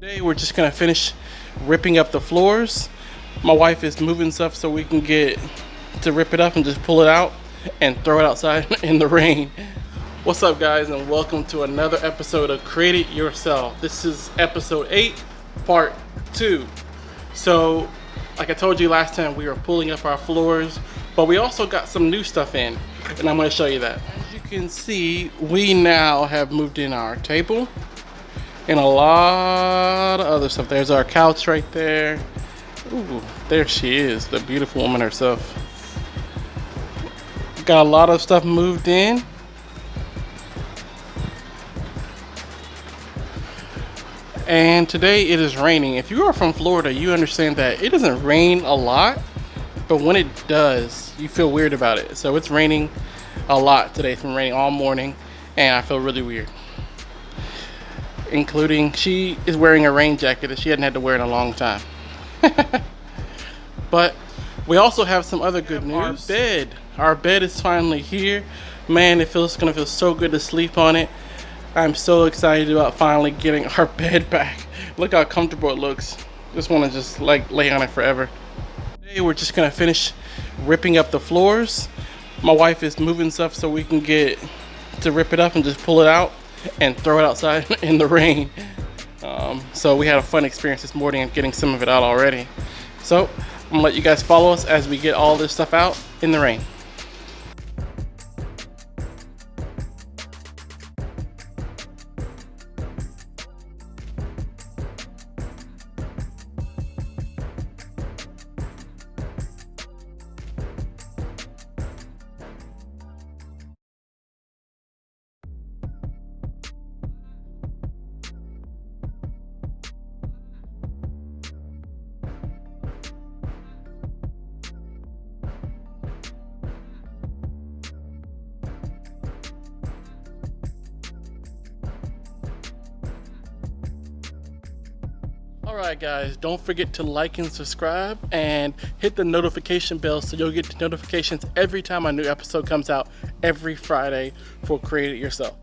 Today we're just gonna finish ripping up the floors. My wife is moving stuff so we can get to rip it up and just pull it out and throw it outside in the rain. What's up guys, and welcome to another episode of Kreate It Yourself. This is episode 8, part 2. So like I told you last time, we were pulling up our floors, but we also got some new stuff in, and I'm going to show you that. As you can see, we now have moved in our table and a lot of other stuff. There's our couch right there. Ooh, there she is, the beautiful woman herself. Got a lot of stuff moved in. And today it is raining. If you are from Florida, you understand that it doesn't rain a lot, but when it does, you feel weird about it. So it's raining a lot today. It's been raining all morning, and I feel really weird. Including, she is wearing a rain jacket that she hadn't had to wear in a long time. But we also have some other good news. Our bed is finally here. Man, it's gonna feel so good to sleep on it. I'm so excited about finally getting our bed back. Look how comfortable it looks. Just want to just like lay on it forever. Today we're just gonna finish ripping up the floors. My wife is moving stuff so we can get to rip it up and just pull it out and throw it outside in the rain. So we had a fun experience this morning and getting some of it out already. So I'm gonna let you guys follow us as we get all this stuff out in the rain. Alright guys, don't forget to like and subscribe and hit the notification bell so you'll get the notifications every time a new episode comes out every Friday for Kreate It Yourself.